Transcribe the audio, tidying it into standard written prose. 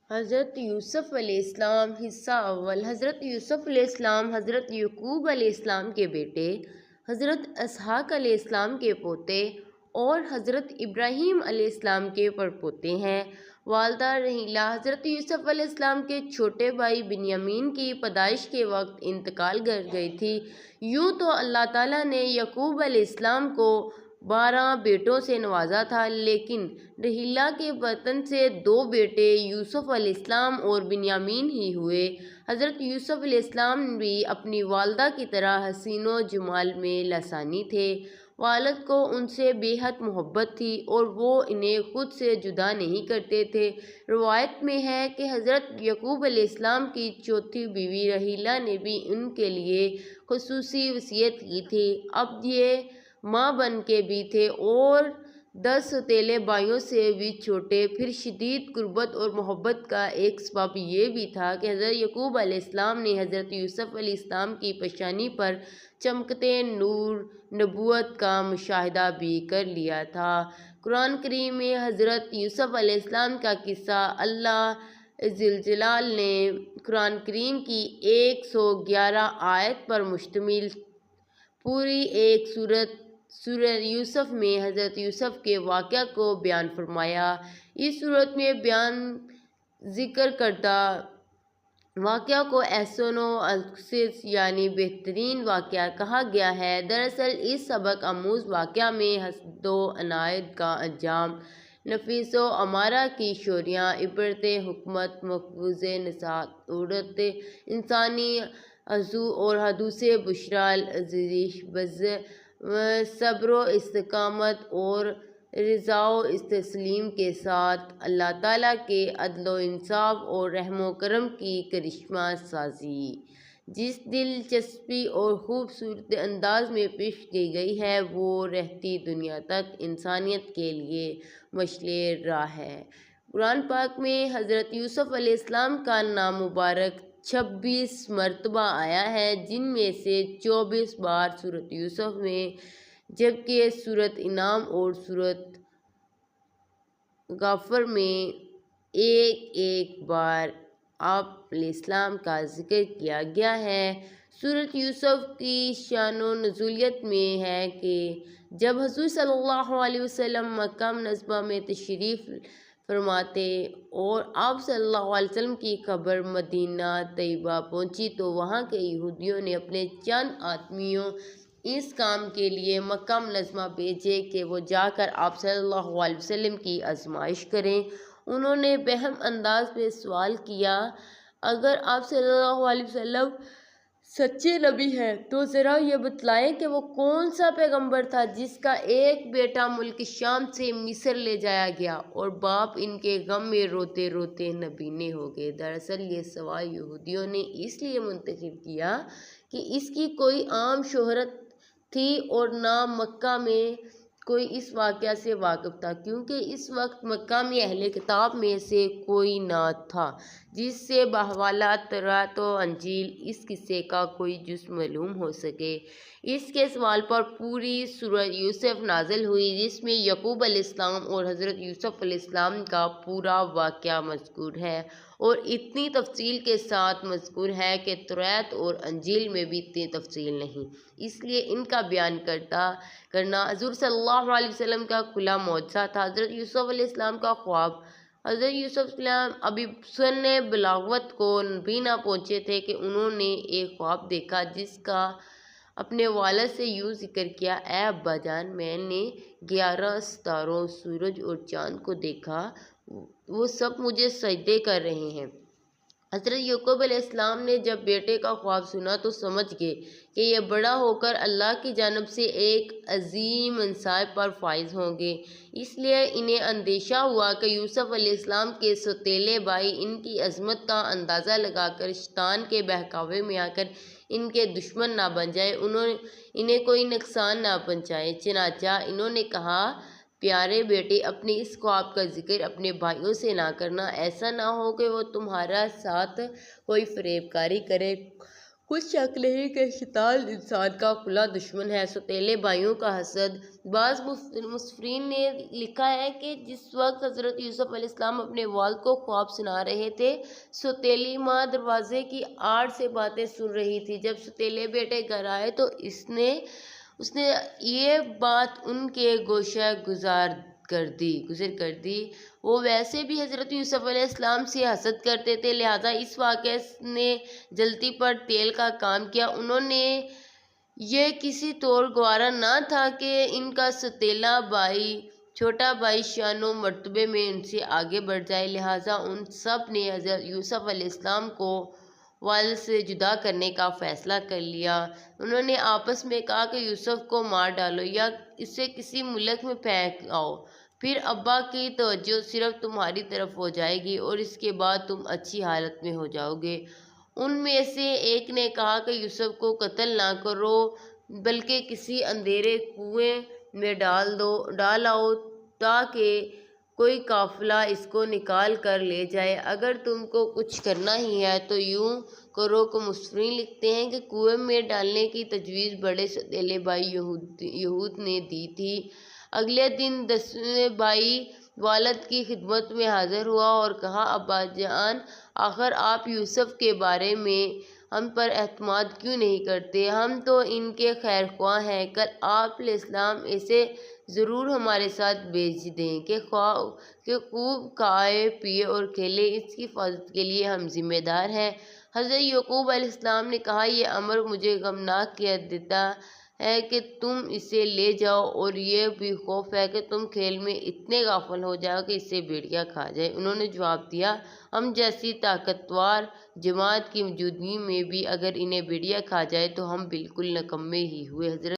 حضرت یوسف علیہ السلام حصہ اول۔ حضرت یوسف علیہ السلام حضرت یعقوب علیہ السلام کے بیٹے، حضرت اسحاق علیہ السلام کے پوتے اور حضرت ابراہیم علیہ السلام کے پڑپوتے ہیں۔ والدہ رحیلہ حضرت یوسف علیہ السلام کے چھوٹے بھائی بنیامین کی پیدائش کے وقت انتقال کر گئی تھی۔ یوں تو اللہ تعالیٰ نے یعقوب علیہ السلام کو 12 بیٹوں سے نوازا تھا، لیکن رحیلہ کے بطن سے 2 بیٹے یوسف علیہ السلام اور بنیامین ہی ہوئے۔ حضرت یوسف علیہ السلام بھی اپنی والدہ کی طرح حسین و جمال میں لسانی تھے۔ والد کو ان سے بے حد محبت تھی اور وہ انہیں خود سے جدا نہیں کرتے تھے۔ روایت میں ہے کہ حضرت یعقوب علیہ السلام کی چوتھی بیوی رحیلہ نے بھی ان کے لیے خصوصی وصیت کی تھی۔ اب یہ ماں بن کے بھی تھے اور 10 سوتیلے بھائیوں سے بھی چھوٹے۔ پھر شدید قربت اور محبت کا ایک سبب یہ بھی تھا کہ حضرت یعقوب علیہ السلام نے حضرت یوسف علیہ السلام کی پیشانی پر چمکتے نور نبوت کا مشاہدہ بھی کر لیا تھا۔ قرآن کریم میں حضرت یوسف علیہ السلام کا قصہ اللہ ذوالجلال نے قرآن کریم کی 111 آیت پر مشتمل پوری ایک سورہ یوسف میں حضرت یوسف کے واقعہ کو بیان فرمایا۔ اس سورت میں ذکر کردہ واقعہ کو احسن القصص یعنی بہترین واقعہ کہا گیا ہے۔ دراصل اس سبق آموز واقعہ میں حسد و عناد کا انجام، نفس و امارہ کی شوریاں، عبرت حکمت، محفوظ نصیحت، عورت انسانی عضو اور حدوث بشریٰ العزیز صبر و استقامت اور رضا و تسلیم کے ساتھ اللہ تعالیٰ کے عدل و انصاف اور رحم و کرم کی کرشمہ سازی، جس دلچسپی اور خوبصورت انداز میں پیش کی گئی ہے وہ رہتی دنیا تک انسانیت کے لیے مشعل راہ ہے۔ قرآن پاک میں حضرت یوسف علیہ السلام کا نام مبارک 26 مرتبہ آیا ہے، جن میں سے 24 بار سورۃ یوسف میں، جبکہ سورۃ انعام اور سورۃ غافر میں ایک بار آپ علیہ السلام کا ذکر کیا گیا ہے۔ سورۃ یوسف کی شان و نزولیت میں ہے کہ جب حضور صلی اللہ علیہ وسلم مکہ معظمہ میں تشریف فرماتے اور آپ صلی اللہ علیہ وسلم کی خبر مدینہ طیبہ پہنچی تو وہاں کے یہودیوں نے اپنے چند آدمیوں اس کام کے لیے مکہ معظمہ بھیجے کہ وہ جا کر آپ صلی اللہ علیہ وسلم کی آزمائش کریں۔ انہوں نے بہم انداز میں سوال کیا، اگر آپ صلی اللہ علیہ وسلم سچے نبی ہیں تو ذرا یہ بتلائیں کہ وہ کون سا پیغمبر تھا جس کا ایک بیٹا ملک شام سے مصر لے جایا گیا اور باپ ان کے غم میں روتے روتے نبینے ہو گئے۔ دراصل یہ سوال یہودیوں نے اس لیے منتخب کیا کہ اس کی کوئی عام شہرت تھی اور نہ مکہ میں کوئی اس واقعہ سے واقف تھا، کیونکہ اس وقت مکہ میں اہل کتاب میں سے کوئی نہ تھا جس سے بحوالہ توراۃ و انجیل اس قصے کا کوئی جز معلوم ہو سکے۔ اس کے سوال پر پوری سورہ یوسف نازل ہوئی، جس میں یعقوب علیہ السلام اور حضرت یوسف علیہ السلام کا پورا واقعہ مذکور ہے اور اتنی تفصیل کے ساتھ مذکور ہے کہ توراۃ اور انجیل میں بھی اتنی تفصیل نہیں، اس لیے ان کا بیان کرنا حضور صلی اللہ علیہ وسلم کا کھلا معجزہ تھا۔ حضرت یوسف علیہ السلام کا خواب۔ حضرت یوسف علیہ السلام ابھی سن بلاغت کو بھی نہ پہنچے تھے کہ انہوں نے ایک خواب دیکھا جس کا اپنے والد سے یوں ذکر کیا، اے ابا جان، میں نے 11 ستاروں، سورج اور چاند کو دیکھا، وہ سب مجھے سجدے کر رہے ہیں۔ حضرت یعقوب علیہ السلام نے جب بیٹے کا خواب سنا تو سمجھ گئے کہ یہ بڑا ہو کر اللہ کی جانب سے ایک عظیم منصب پر فائز ہوں گے، اس لیے انہیں اندیشہ ہوا کہ یوسف علیہ السلام کے سوتیلے بھائی ان کی عظمت کا اندازہ لگا کر شیطان کے بہکاوے میں آ کر ان کے دشمن نہ بن جائیں، انہیں کوئی نقصان نہ پہنچائیں۔ چنانچہ انہوں نے کہا، پیارے بیٹے، اپنے اس خواب کا ذکر اپنے بھائیوں سے نہ کرنا، ایسا نہ ہو کہ وہ تمہارا ساتھ کوئی فریب کاری کرے، کچھ شک نہیں کہ شیطان انسان کا کھلا دشمن ہے۔ سوتیلے بھائیوں کا حسد۔ بعض مفسرین نے لکھا ہے کہ جس وقت حضرت یوسف علیہ السلام اپنے والد کو خواب سنا رہے تھے، سوتیلی ماں دروازے کی آڑ سے باتیں سن رہی تھی۔ جب سوتیلے بیٹے گھر آئے تو اس نے یہ بات ان کے گوشہ گزر کر دی۔ وہ ویسے بھی حضرت یوسف علیہ السلام سے حسد کرتے تھے، لہٰذا اس واقعے نے جلتی پر تیل کا کام کیا۔ انہوں نے یہ کسی طور گوارا نہ تھا کہ ان کا سوتیلا بھائی، چھوٹا بھائی شان و مرتبے میں ان سے آگے بڑھ جائے، لہٰذا ان سب نے حضرت یوسف علیہ السلام کو والد سے جدا کرنے کا فیصلہ کر لیا۔ انہوں نے آپس میں کہا کہ یوسف کو مار ڈالو یا اسے کسی ملک میں پھینک آؤ، پھر ابا کی توجہ صرف تمہاری طرف ہو جائے گی اور اس کے بعد تم اچھی حالت میں ہو جاؤ گے۔ ان میں سے ایک نے کہا کہ یوسف کو قتل نہ کرو بلکہ کسی اندھیرے کنویں میں ڈال آؤ تاکہ کوئی قافلہ اس کو نکال کر لے جائے۔ اگر تم کو کچھ کرنا ہی ہے تو یوں کرو کہ مفسرین لکھتے ہیں کہ کنویں میں ڈالنے کی تجویز بڑے سوتیلے بھائی یہود نے دی تھی۔ اگلے دن 10واں بھائی والد کی خدمت میں حاضر ہوا اور کہا، ابا جان، آخر آپ یوسف کے بارے میں ہم پر اعتماد کیوں نہیں کرتے؟ ہم تو ان کے خیر خواہ ہیں۔ کل آپ علیہ السلام اسے ضرور ہمارے ساتھ بھیج دیں کہ خوب کھائے پیے اور کھیلے، اس کی حفاظت کے لیے ہم ذمہ دار ہیں۔ حضرت یعقوب علیہ السلام نے کہا، یہ امر مجھے غمناک کر دیتا ہے کہ تم اسے لے جاؤ، اور یہ بھی خوف ہے کہ تم کھیل میں اتنے غافل ہو جاؤ کہ اسے بھیڑیا کھا جائے۔ انہوں نے جواب دیا، ہم جیسی طاقتور جماعت کی موجودگی میں بھی اگر انہیں بھیڑیا کھا جائے تو ہم بالکل نکمے ہی ہوئے۔ حضرت